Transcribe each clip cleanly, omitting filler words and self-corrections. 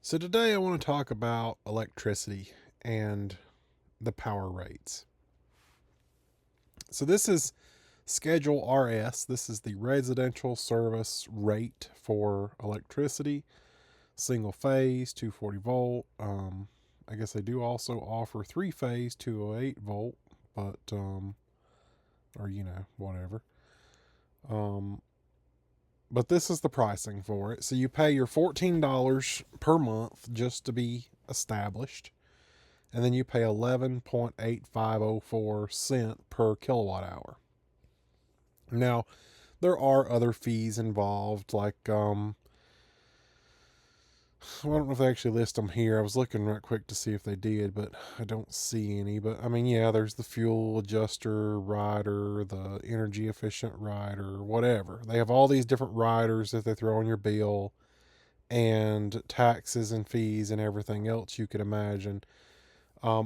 So, today I want to talk about electricity and the power rates. So, this is Schedule RS. This is the residential service rate for electricity, single phase, 240 volt. I guess they do also offer three phase, 208 volt, but, or, whatever. Um, but this is the pricing for it. So, you pay your $14 per month just to be established, and then you pay 11.8504 cent per kilowatt hour. Now, there are other fees involved, like I don't know if they actually list them here. I was looking right quick to see if they did, but I don't see any. But I mean, yeah, there's the fuel adjuster rider, the energy efficient rider, whatever. They have all these different riders that they throw on your bill, and taxes and fees and everything else you could imagine.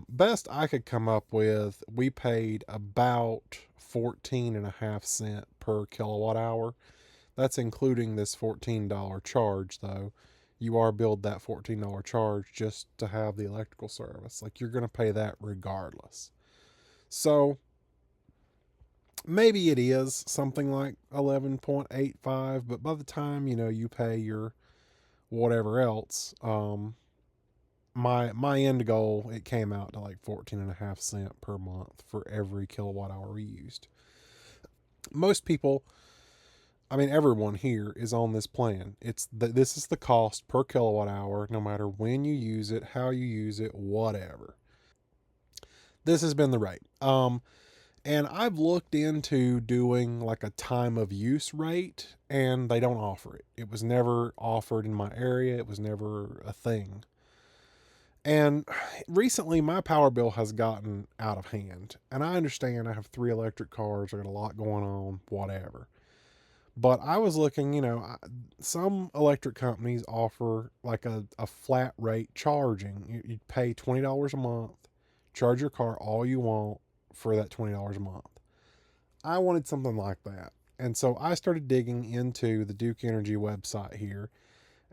Best I could come up with, we paid about 14.5 cents per kilowatt hour. That's including this $14 charge, though. You are billed that $14 charge just to have the electrical service. Like, you're going to pay that regardless. So maybe it is something like 11.85, but by the time you pay your whatever else, my end goal, it came out to like 14.5 cents per month for every kilowatt hour used. Most people, I mean everyone here is on this plan. This is the cost per kilowatt hour, no matter when you use it, how you use it, whatever. This has been the rate. And I've looked into doing like a time of use rate, and they don't offer it. It was never offered in my area. It was never a thing. And recently, my power bill has gotten out of hand. And I understand I have three electric cars, I got a lot going on, whatever. But I was looking, some electric companies offer like a flat rate charging. You pay $20 a month, charge your car all you want for that $20 a month. I wanted something like that. And so I started digging into the Duke Energy website here,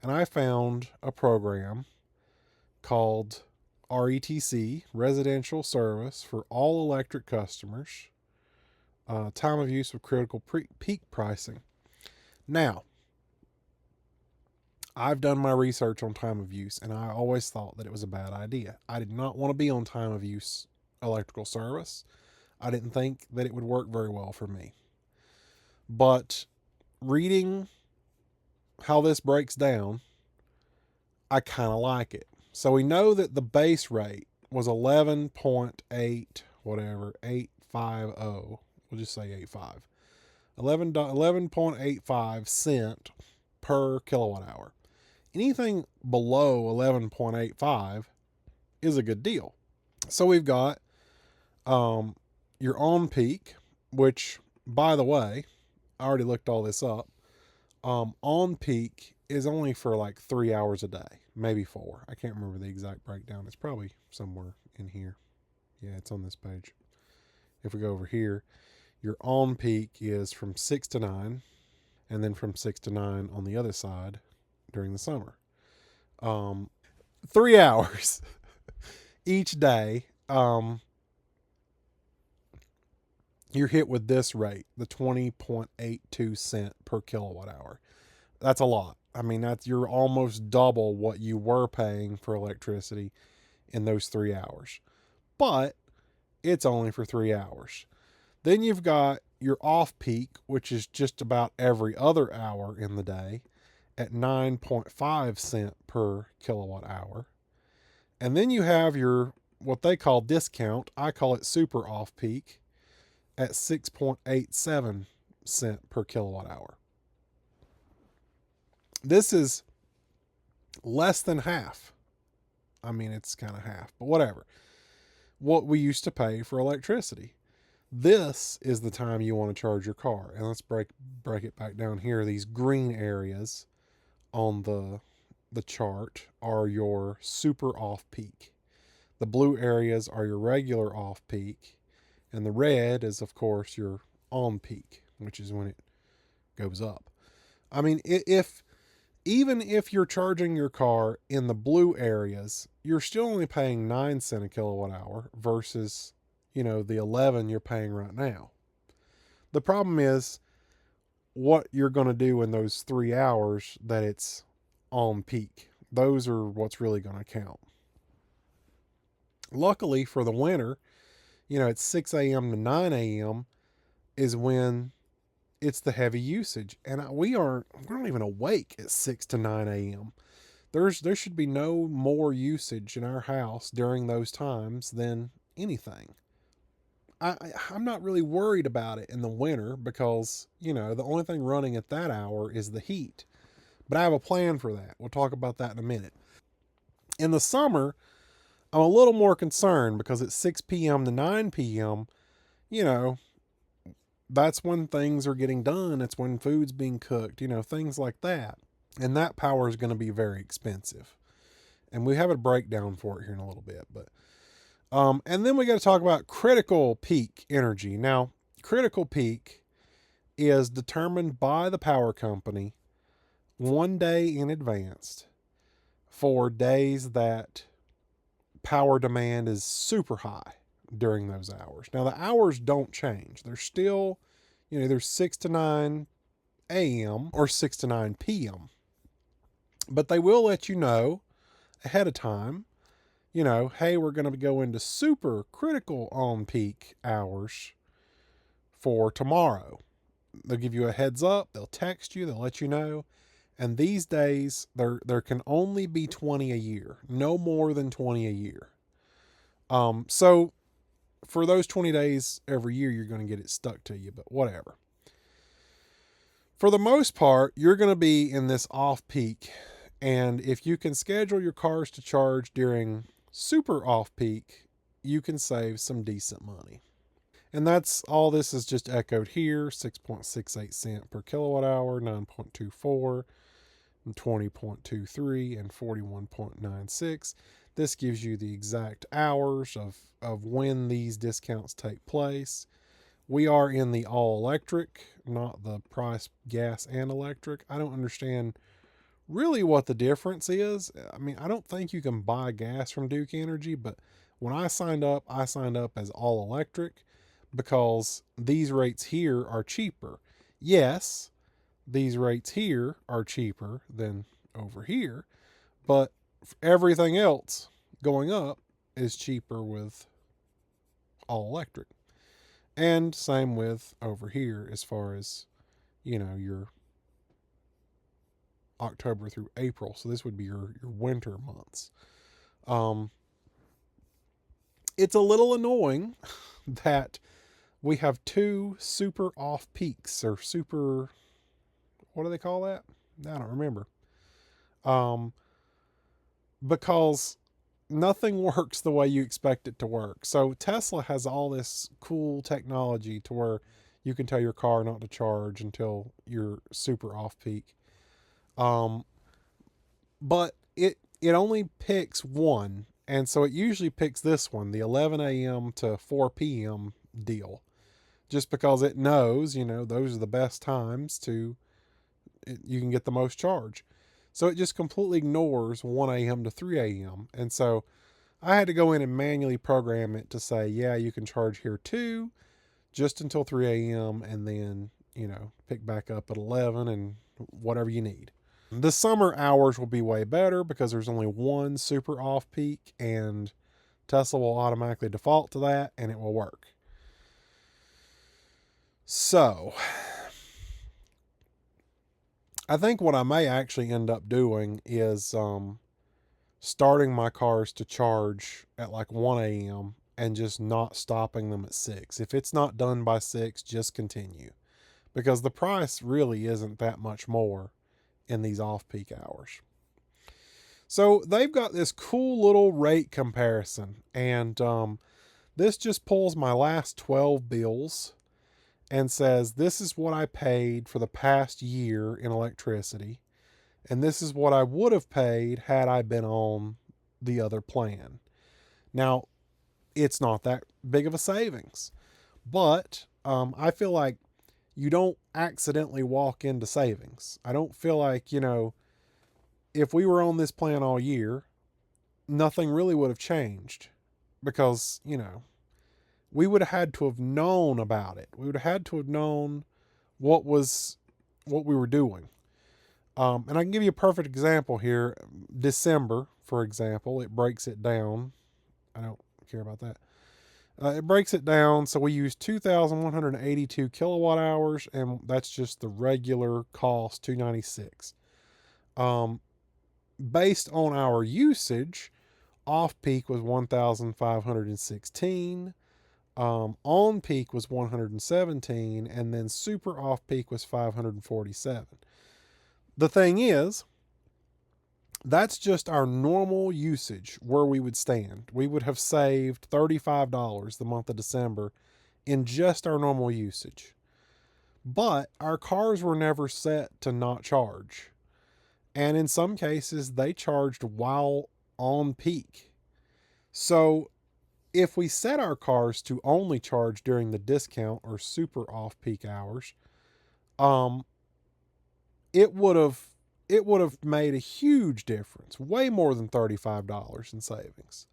and I found a program called RETC, Residential Service for All Electric Customers, time of use of critical peak pricing. Now, I've done my research on time of use, and I always thought that it was a bad idea. I did not want to be on time of use electrical service. I didn't think that it would work very well for me. But reading how this breaks down, I kind of like it. So we know that the base rate was 11.8 whatever 850. We'll just say 85. 11.85 cent per kilowatt hour. Anything below 11.85 is a good deal. So we've got your on peak, which, by the way, I already looked all this up. On peak is only for like 3 hours a day, maybe four. I can't remember the exact breakdown. It's probably somewhere in here. Yeah, it's on this page. If we go over here, your on peak is from 6 to 9, and then from 6 to 9 on the other side during the summer. 3 hours each day. You're hit with this rate, the 20.82 cent per kilowatt hour. That's a lot. I mean, you're almost double what you were paying for electricity in those 3 hours. But it's only for 3 hours. Then you've got your off peak, which is just about every other hour in the day at 9.5 cent per kilowatt hour. And then you have your what they call discount. I call it super off peak at 6.87 cent per kilowatt hour. This is less than half. I mean, it's kind of half, but whatever. What we used to pay for electricity. This is the time you want to charge your car. And let's break it back down here. These green areas on the chart are your super off peak. The blue areas are your regular off peak, and the red is of course your on peak, which is when it goes up. I mean, Even if you're charging your car in the blue areas, you're still only paying 9 cents a kilowatt hour versus, the 11 you're paying right now. The problem is what you're going to do in those 3 hours that it's on peak. Those are what's really going to count. Luckily for the winter, it's 6 a.m. to 9 a.m. is when it's the heavy usage. And we're not even awake at 6 to 9 a.m. There should be no more usage in our house during those times than anything. I'm not really worried about it in the winter because, the only thing running at that hour is the heat. But I have a plan for that. We'll talk about that in a minute. In the summer, I'm a little more concerned because at 6 p.m. to 9 p.m., that's when things are getting done. It's when food's being cooked, things like that. And that power is going to be very expensive. And we have a breakdown for it here in a little bit. But and then we got to talk about critical peak energy. Now, critical peak is determined by the power company 1 day in advance for days that power demand is super high during those hours. Now, the hours don't change. They're still, either 6 to 9 a.m. or 6 to 9 p.m. But they will let you know ahead of time, hey, we're going to go into super critical on peak hours for tomorrow. They'll give you a heads up. They'll text you. They'll let you know. And these days, there can only be 20 a year. No more than 20 a year. So for those 20 days every year, you're going to get it stuck to you, but whatever. For the most part, you're going to be in this off peak. And if you can schedule your cars to charge during super off peak, you can save some decent money. And that's all this is just echoed here, 6.68 cents per kilowatt hour, 9.24, and 20.23, and 41.96. This gives you the exact hours of when these discounts take place. We are in the all electric, not the price gas and electric. I don't understand really what the difference is. I mean, I don't think you can buy gas from Duke Energy, but when I signed up as all electric because these rates here are cheaper. Yes, these rates here are cheaper than over here, but everything else going up is cheaper with all electric. And same with over here as far as, your October through April. So this would be your winter months. It's a little annoying that we have two super off peaks or super, what do they call that? I don't remember. Because nothing works the way you expect it to work. So Tesla has all this cool technology to where you can tell your car not to charge until you're super off peak. But it only picks one, and so it usually picks this one, the 11 a.m. to 4 p.m. deal, just because it knows, those are the best times you can get the most charge. So it just completely ignores 1 a.m. to 3 a.m. And so I had to go in and manually program it to say, yeah, you can charge here too, just until 3 a.m. and then, pick back up at 11 and whatever you need. The summer hours will be way better because there's only one super off peak and Tesla will automatically default to that and it will work. So I think what I may actually end up doing is starting my cars to charge at like 1 a.m. and just not stopping them at 6. If it's not done by 6, just continue. Because the price really isn't that much more in these off-peak hours. So they've got this cool little rate comparison. And this just pulls my last 12 bills and says, this is what I paid for the past year in electricity. And this is what I would have paid had I been on the other plan. Now, it's not that big of a savings. But I feel like you don't accidentally walk into savings. I don't feel like, if we were on this plan all year, nothing really would have changed because, we would have had to have known about it. We would have had to have known what we were doing. And I can give you a perfect example here. December, for example, it breaks it down. I don't care about that. It breaks it down. So we use 2,182 kilowatt hours, and that's just the regular cost, $296. Based on our usage, off peak was 1,516. On peak was 117, and then super off peak was 547. The thing is, that's just our normal usage where we would stand. We would have saved $35 the month of December in just our normal usage. But our cars were never set to not charge. And in some cases, they charged while on peak. So if we set our cars to only charge during the discount or super off peak hours, it would have made a huge difference, way more than $35 in savings.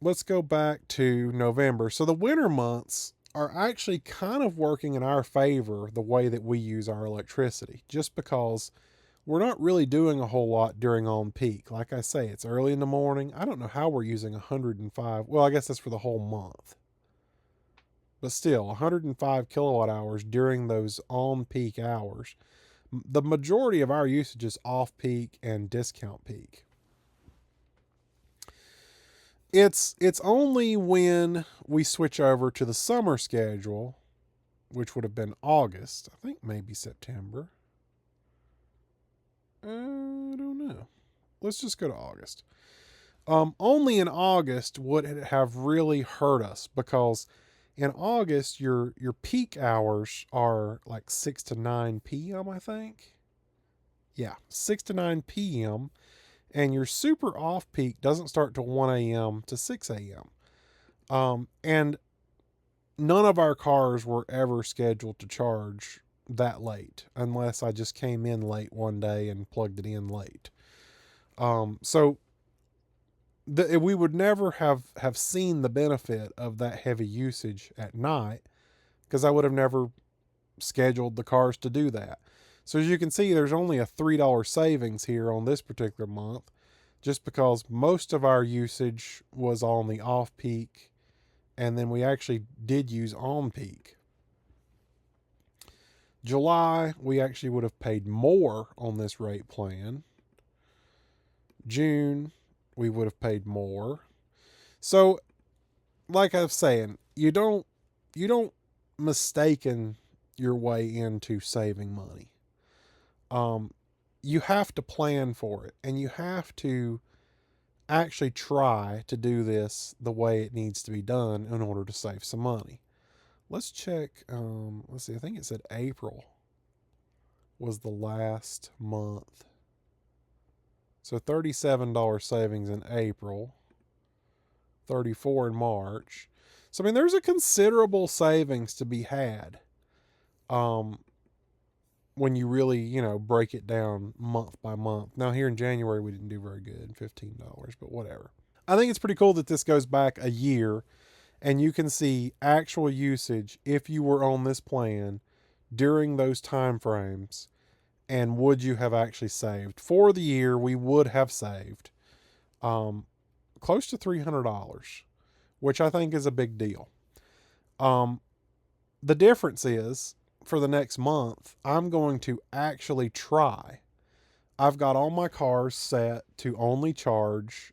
Let's go back to November. So the winter months are actually kind of working in our favor the way that we use our electricity, just because we're not really doing a whole lot during on peak. Like I say, it's early in the morning. I don't know how we're using 105. Well, I guess that's for the whole month. But still, 105 kilowatt hours during those on peak hours. The majority of our usage is off peak and discount peak. It's only when we switch over to the summer schedule, which would have been August, I think maybe September. I don't know. Let's just go to August. Only in August would it have really hurt us, because in August your peak hours are like 6 to 9 p.m. I think. Yeah, 6 to 9 p.m. And your super off peak doesn't start till 1 a.m. to 6 a.m. And none of our cars were ever scheduled to charge that late, unless I just came in late one day and plugged it in late. So we would never have seen the benefit of that heavy usage at night, because I would have never scheduled the cars to do that. So as you can see, there's only a $3 savings here on this particular month, just because most of our usage was on the off peak, and then we actually did use on peak. July, we actually would have paid more on this rate plan. June, we would have paid more. So, like I was saying, you don't mistaken your way into saving money. You have to plan for it, and you have to actually try to do this the way it needs to be done in order to save some money. Let's check. Let's see. I think it said April was the last month. So $37 savings in April, $34 in March. So, I mean, there's a considerable savings to be had when you really, break it down month by month. Now, here in January, we didn't do very good, $15, but whatever. I think it's pretty cool that this goes back a year, and you can see actual usage if you were on this plan during those time frames, and would you have actually saved. For the year, we would have saved close to $300, which I think is a big deal. The difference is, for the next month, I'm going to actually try. I've got all my cars set to only charge.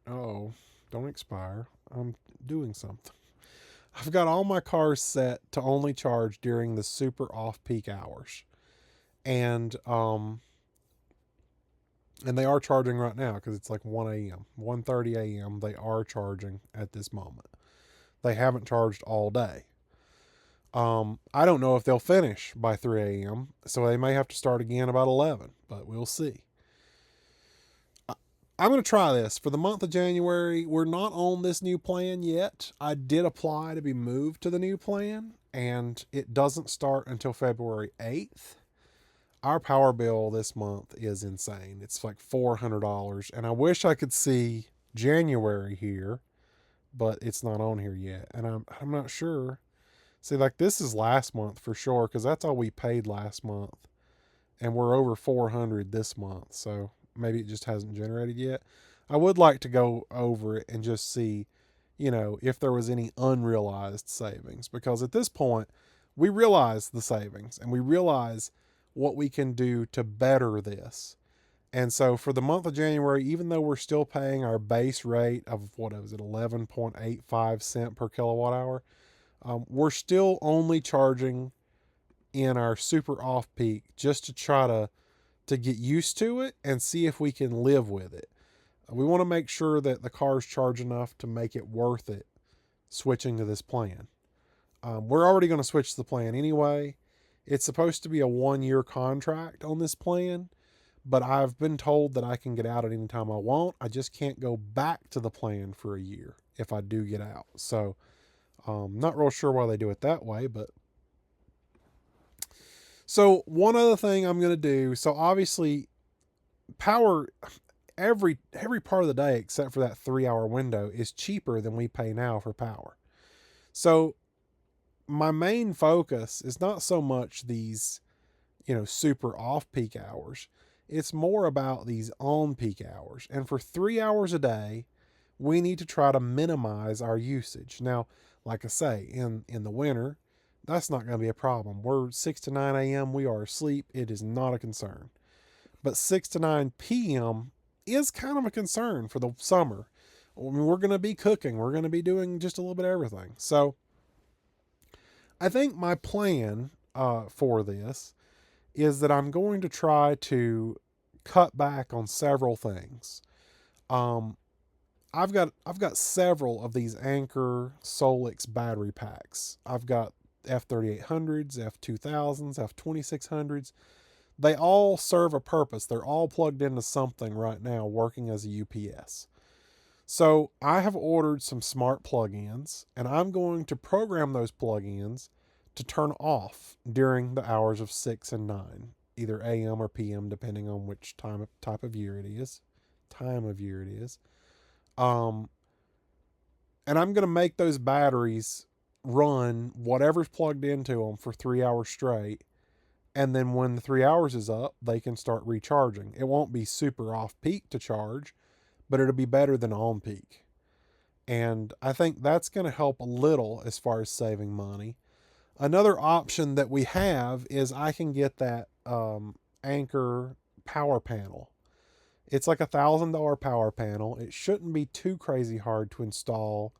Oh, don't expire. I'm doing something. I've got all my cars set to only charge during the super off-peak hours. And they are charging right now, because it's like 1 a.m., 1:30 a.m. They are charging at this moment. They haven't charged all day. I don't know if they'll finish by 3 a.m., so they may have to start again about 11, but we'll see. I'm going to try this. For the month of January, we're not on this new plan yet. I did apply to be moved to the new plan, and it doesn't start until February 8th. Our power bill this month is insane. It's like $400, and I wish I could see January here, but it's not on here yet, and I'm not sure. See, like this is last month for sure because that's all we paid last month, and we're over 400 this month. So maybe it just hasn't generated yet. I would like to go over it and just see, if there was any unrealized savings, because at this point we realize the savings and we realize what we can do to better this. And so for the month of January, even though we're still paying our base rate of what is it, 11.85 cent per kilowatt hour, we're still only charging in our super off peak just to try to get used to it and see if we can live with it. We want to make sure that the cars charge enough to make it worth it switching to this plan. We're already going to switch the plan anyway. It's supposed to be a 1-year contract on this plan, but I've been told that I can get out at any time I want. I just can't go back to the plan for a year if I do get out. So, not real sure why they do it that way, but so one other thing I'm going to do. So obviously, power every part of the day except for that 3-hour window is cheaper than we pay now for power. So my main focus is not so much these, super off peak hours. It's more about these on peak hours. And for 3 hours a day, we need to try to minimize our usage. Now, like I say, in the winter, that's not going to be a problem. We're 6 to 9 a.m. We are asleep. It is not a concern. But 6 to 9 p.m. is kind of a concern for the summer. I mean, we're going to be cooking. We're going to be doing just a little bit of everything. So I think my plan for this is that I'm going to try to cut back on several things. I've got several of these Anker Solix battery packs. I've got F3800s, F2000s, F2600s. They all serve a purpose. They're all plugged into something right now working as a UPS. So I have ordered some smart plug-ins, and I'm going to program those plug-ins to turn off during the hours of 6 and 9, either AM or PM, depending on which type of year it is. And I'm going to make those batteries run whatever's plugged into them for 3 hours straight. And then when the 3 hours is up, they can start recharging. It won't be super off peak to charge, but it'll be better than on peak. And I think that's going to help a little as far as saving money. Another option that we have is I can get that Anker power panel. It's like $1,000 power panel. It shouldn't be too crazy hard to install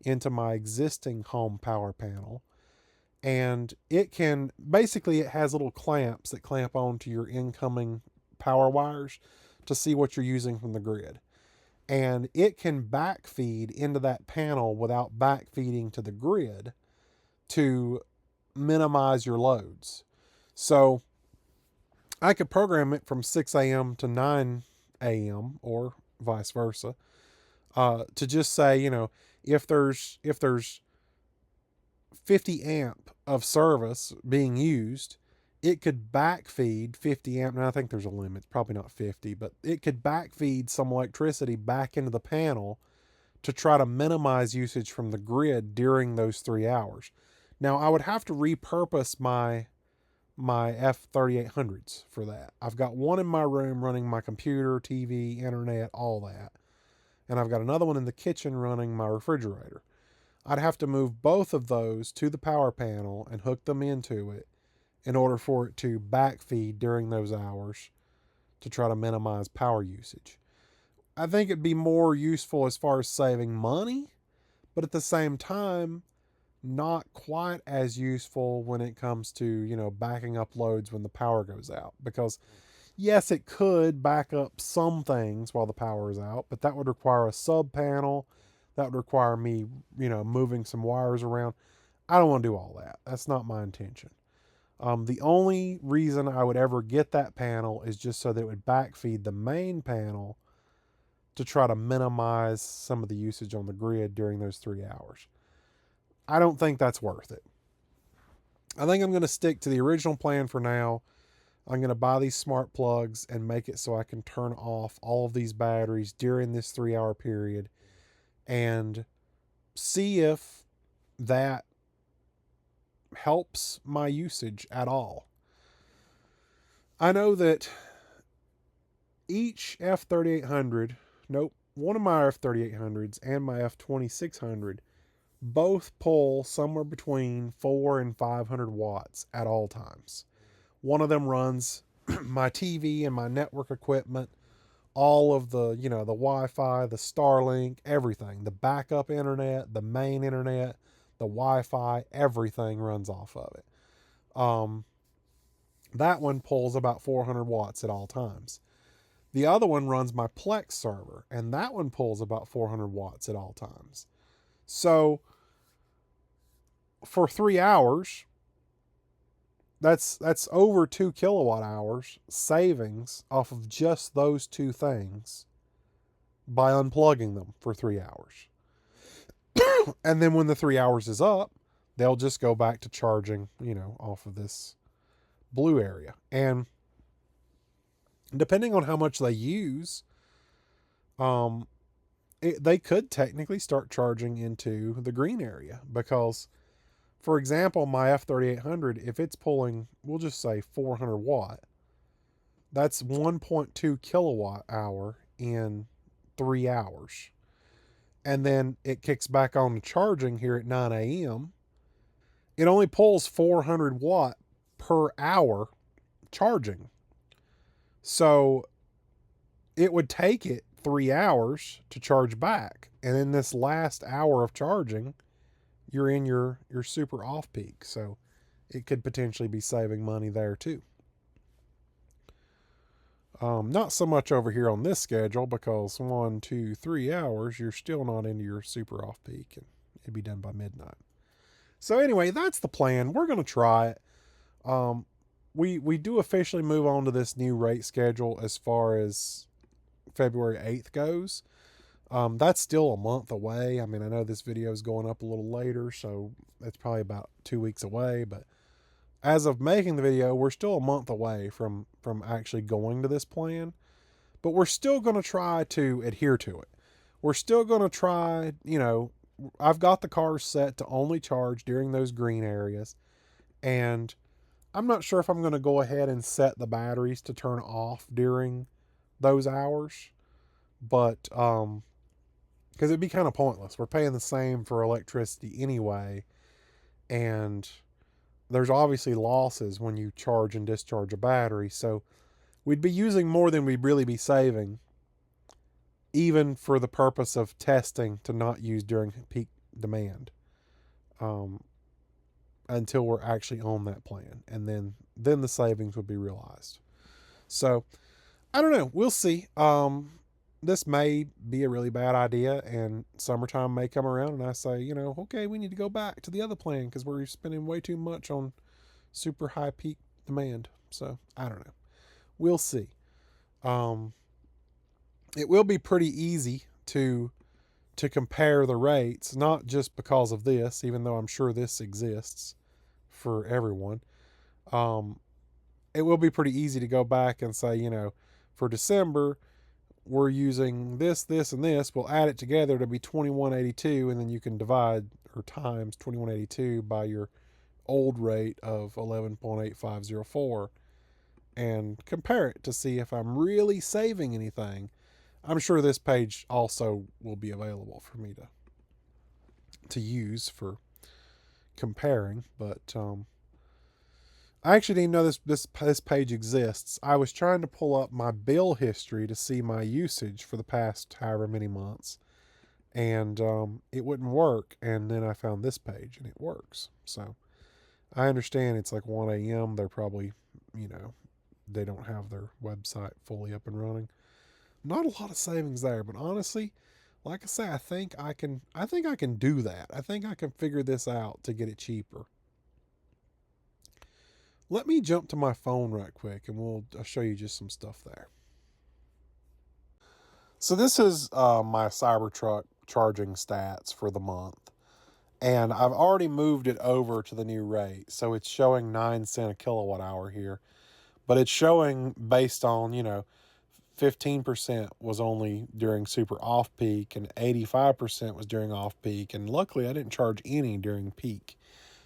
into my existing home power panel. And it has little clamps that clamp onto your incoming power wires to see what you're using from the grid. And it can backfeed into that panel without backfeeding to the grid to minimize your loads. So I could program it from 6 a.m. to 9 a.m. or vice versa, to just say, if there's 50 amp of service being used, it could backfeed 50 amp. And I think there's a limit, probably not 50, but it could backfeed some electricity back into the panel to try to minimize usage from the grid during those 3 hours. Now I would have to repurpose my F3800s for that. I've got one in my room running my computer, TV, internet, all that. And I've got another one in the kitchen running my refrigerator. I'd have to move both of those to the power panel and hook them into it in order for it to backfeed during those hours to try to minimize power usage. I think it'd be more useful as far as saving money, but at the same time, not quite as useful when it comes to, backing up loads when the power goes out. Because yes, it could back up some things while the power is out, but that would require a sub panel. That would require me, moving some wires around. I don't want to do all that. That's not my intention. The only reason I would ever get that panel is just so that it would backfeed the main panel to try to minimize some of the usage on the grid during those 3 hours. I don't think that's worth it. I think I'm going to stick to the original plan for now. I'm going to buy these smart plugs and make it so I can turn off all of these batteries during this 3 hour period and see if that helps my usage at all. I know that each F3800, nope, one of my F3800s and my F2600 both pull somewhere between 4 and 500 watts at all times. One of them runs my TV and my network equipment, all of the, the Wi-Fi, the Starlink, everything, the backup internet, the main internet, the Wi-Fi, everything runs off of it. That one pulls about 400 watts at all times. The other one runs my Plex server, and that one pulls about 400 watts at all times. So for 3 hours, that's over 2 kilowatt hours savings off of just those two things by unplugging them for 3 hours. And then when the 3 hours is up, they'll just go back to charging, off of this blue area. And depending on how much they use, they could technically start charging into the green area because, for example, my F3800, if it's pulling, we'll just say 400 watt, that's 1.2 kilowatt hour in 3 hours. And then it kicks back on to charging here at 9 a.m. It only pulls 400 watt per hour charging. So it would take it 3 hours to charge back. And in this last hour of charging, you're in your super off peak. So it could potentially be saving money there too. Not so much over here on this schedule because 1, 2, 3 hours, you're still not into your super off peak and it'd be done by midnight. So anyway, that's the plan. We're going to try it. We do officially move on to this new rate schedule as far as February 8th goes. That's still a month away. I mean, I know this video is going up a little later, so it's probably about 2 weeks away, but as of making the video, we're still a month away from actually going to this plan, but we're still going to try to adhere to it. We're still going to try, I've got the cars set to only charge during those green areas, and I'm not sure if I'm going to go ahead and set the batteries to turn off during those hours, but because it'd be kind of pointless. We're paying the same for electricity anyway, and there's obviously losses when you charge and discharge a battery, so we'd be using more than we'd really be saving, even for the purpose of testing to not use during peak demand, until we're actually on that plan, and then the savings would be realized. So I don't know, we'll see. This may be a really bad idea, and summertime may come around and I say, okay, we need to go back to the other plan because we're spending way too much on super high peak demand. So I don't know, we'll see. It will be pretty easy to compare the rates, not just because of this, even though I'm sure this exists for everyone. It will be pretty easy to go back and say, for December, we're using this, this, and this. We'll add it together to be 2182, and then you can divide or times 2182 by your old rate of 11.8504 and compare it to see if I'm really saving anything. I'm sure this page also will be available for me to use for comparing, but I actually didn't know this page exists. I was trying to pull up my bill history to see my usage for the past however many months, and it wouldn't work. And then I found this page, and it works. So I understand it's like 1 a.m. They're probably, they don't have their website fully up and running. Not a lot of savings there, but honestly, like I say, I think I can do that. I think I can figure this out to get it cheaper. Let me jump to my phone right quick and I'll show you just some stuff there. So this is my Cybertruck charging stats for the month. And I've already moved it over to the new rate. So it's showing 9 cents a kilowatt hour here. but it's showing based on, 15% was only during super off peak and 85% was during off peak. And luckily I didn't charge any during peak.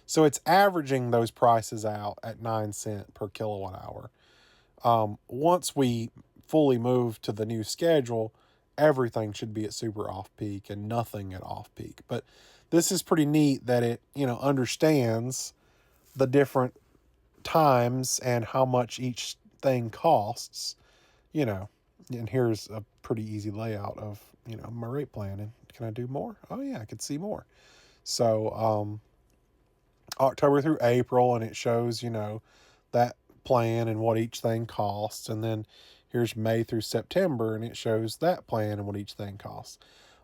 So it's averaging those prices out at 9 cents per kilowatt hour. Once we fully move to the new schedule, everything should be at super off peak and nothing at off peak. But this is pretty neat that it, understands the different times and how much each thing costs, and here's a pretty easy layout of, my rate plan. And can I do more? Oh yeah, I could see more. So, October through April, and it shows, that plan and what each thing costs. And then here's May through September, and it shows that plan and what each thing costs.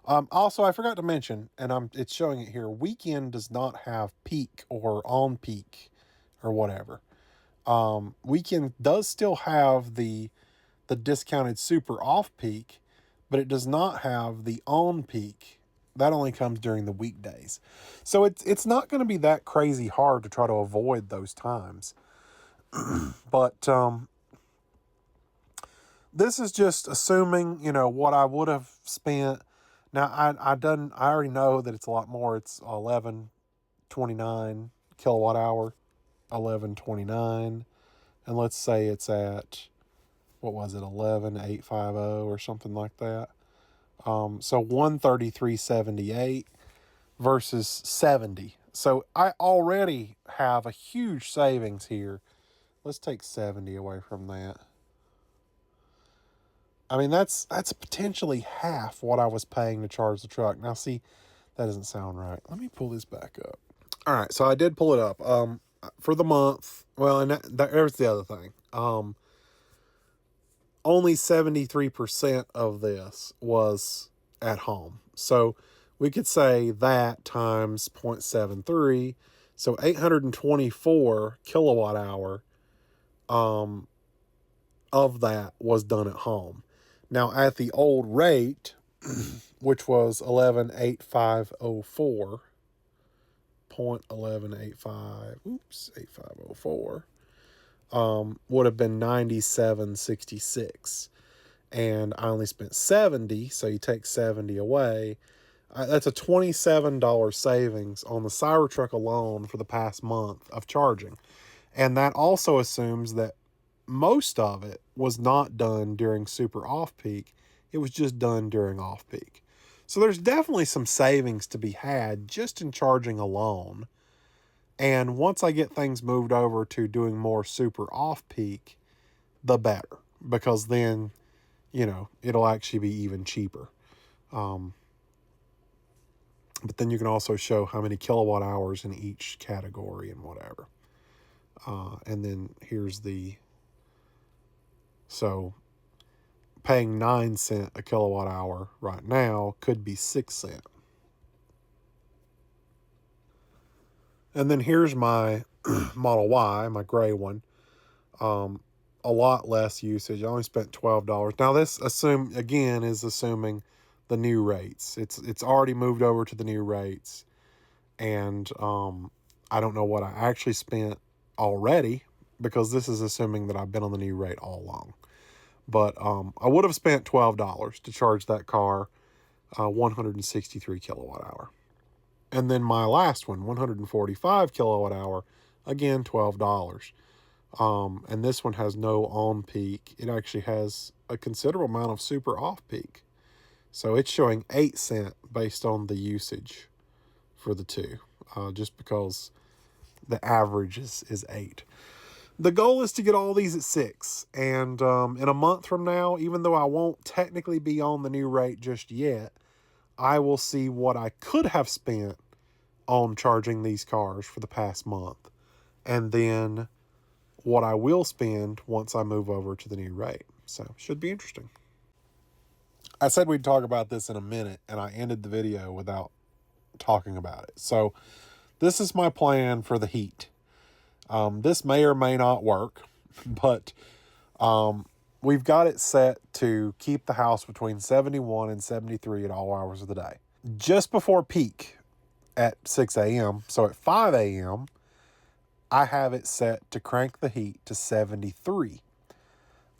Also, I forgot to mention, and it's showing it here, weekend does not have peak or on peak or whatever. Weekend does still have the discounted super off peak, but it does not have the on peak. That only comes during the weekdays. So it's not going to be that crazy hard to try to avoid those times. But this is just assuming, what I would have spent. Now I already know that it's a lot more. It's 1129 kilowatt hour, 1129, and let's say it's at, what was it, 11850 or something like that. So 133.78 versus 70. So I already have a huge savings here. Let's take 70 away from that. I mean, that's potentially half what I was paying to charge the truck. Now, see, that doesn't sound right. Let me pull this back up. All right, so I did pull it up. For the month, well, and there's the other thing. Only 73% of this was at home. So we could say that times 0.73. So 824 kilowatt hour of that was done at home. Now at the old rate, which was 118504, 8504, would have been 97.66, and I only spent 70, so you take 70 away. That's a $27 savings on the Cybertruck alone for the past month of charging. And that also assumes that most of it was not done during super off-peak. It was just done during off-peak. So there's definitely some savings to be had just in charging alone. And once I get things moved over to doing more super off-peak, the better. Because then, it'll actually be even cheaper. But then you can also show how many kilowatt hours in each category and whatever. And then here's so paying 9 cents a kilowatt hour right now could be 6 cents. And then here's my Model Y, my gray one. A lot less usage. I only spent $12. Now this is assuming the new rates. It's already moved over to the new rates. And I don't know what I actually spent already, because this is assuming that I've been on the new rate all along. But I would have spent $12 to charge that car 163 kilowatt hour. And then my last one, 145 kilowatt hour, again, $12. And this one has no on peak. It actually has a considerable amount of super off peak. So it's showing 8 cents based on the usage for the two, just because the average is 8. The goal is to get all these at 6. And in a month from now, even though I won't technically be on the new rate just yet, I will see what I could have spent on charging these cars for the past month. And then what I will spend once I move over to the new rate. So, should be interesting. I said we'd talk about this in a minute, and I ended the video without talking about it. So, this is my plan for the heat. This may or may not work, but we've got it set to keep the house between 71 and 73 at all hours of the day. Just before peak at 6 a.m., so at 5 a.m., I have it set to crank the heat to 73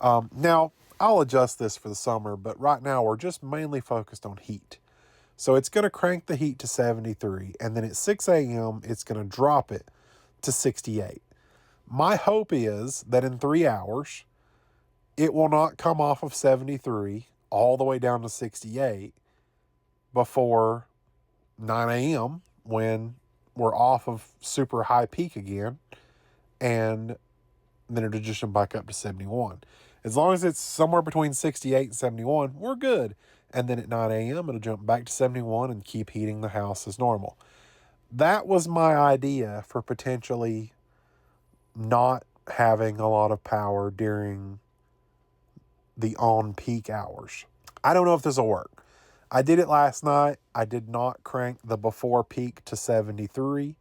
Now, I'll adjust this for the summer, but right now we're just mainly focused on heat. So it's going to crank the heat to 73, and then at 6 a.m., it's going to drop it to 68. My hope is that in 3 hours, it will not come off of 73 all the way down to 68 before 9 a.m. when we're off of super high peak again, and then it'll just jump back up to 71. As long as it's somewhere between 68 and 71, we're good. And then at 9 a.m., it'll jump back to 71 and keep heating the house as normal. That was my idea for potentially not having a lot of power during the on-peak hours. I don't know if this will work. I did it last night. I did not crank the before peak to 73.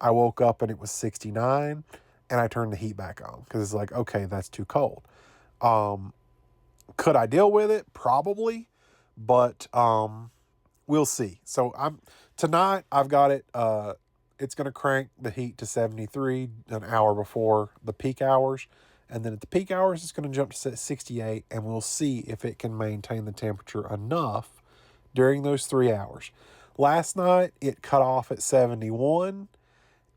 I woke up and it was 69, and I turned the heat back on because it's like, okay, that's too cold. Could I deal with it? Probably, but we'll see. So tonight I've got it. It's going to crank the heat to 73 an hour before the peak hours. And then at the peak hours, it's going to jump to 68, and we'll see if it can maintain the temperature enough during those 3 hours. Last night, it cut off at 71,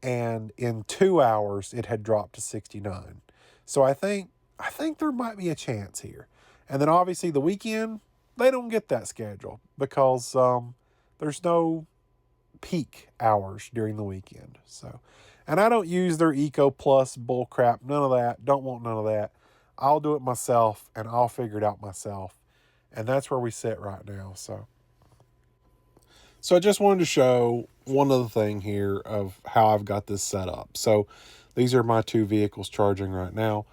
and in 2 hours, it had dropped to 69. So I think there might be a chance here. And then obviously the weekend, they don't get that schedule because there's no peak hours during the weekend. So, and I don't use their Eco Plus bull crap, none of that. Don't want none of that. I'll do it myself, and I'll figure it out myself. And that's where we sit right now. So I just wanted to show one other thing here of how I've got this set up. So these are my two vehicles charging right now.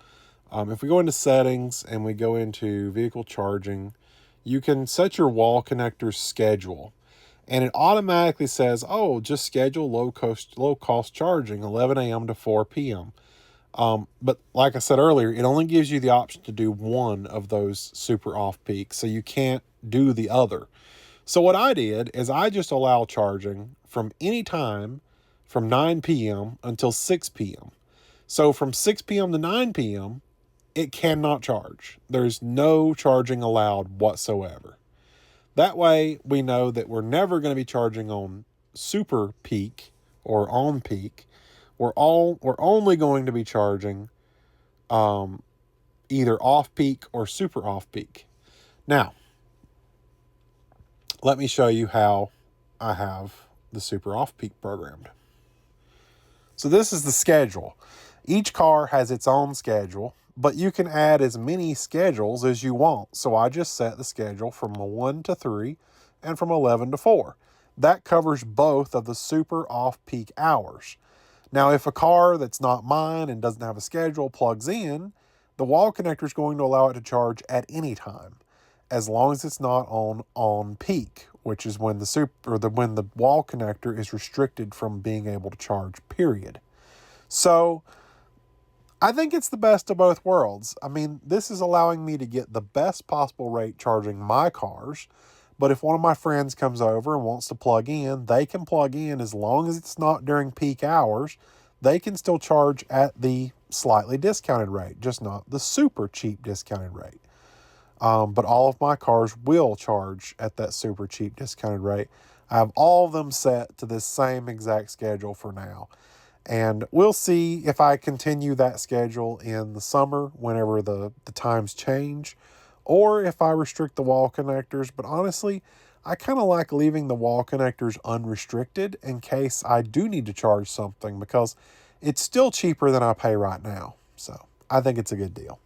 If we go into settings and we go into vehicle charging, you can set your wall connector schedule. And it automatically says, oh, just schedule low cost charging, 11 a.m. to 4 p.m. But like I said earlier, it only gives you the option to do one of those super off peaks. So you can't do the other. So what I did is I just allow charging from any time from 9 p.m. until 6 p.m. So from 6 p.m. to 9 p.m., it cannot charge. There's no charging allowed whatsoever. That way we know that we're never going to be charging on super peak or on peak. We're only going to be charging either off peak or super off peak. Now, let me show you how I have the super off peak programmed. So this is the schedule. Each car has its own schedule, but you can add as many schedules as you want. So I just set the schedule from 1 to 3 and from 11 to 4. That covers both of the super off-peak hours. Now, if a car that's not mine and doesn't have a schedule plugs in, the wall connector is going to allow it to charge at any time, as long as it's not on peak, which is when when the wall connector is restricted from being able to charge, period. So I think it's the best of both worlds. I mean, this is allowing me to get the best possible rate charging my cars. But if one of my friends comes over and wants to plug in, they can plug in as long as it's not during peak hours. They can still charge at the slightly discounted rate, just not the super cheap discounted rate. But all of my cars will charge at that super cheap discounted rate. I have all of them set to this same exact schedule for now. And we'll see if I continue that schedule in the summer whenever the times change, or if I restrict the wall connectors. But honestly, I kind of like leaving the wall connectors unrestricted in case I do need to charge something, because it's still cheaper than I pay right now. So I think it's a good deal.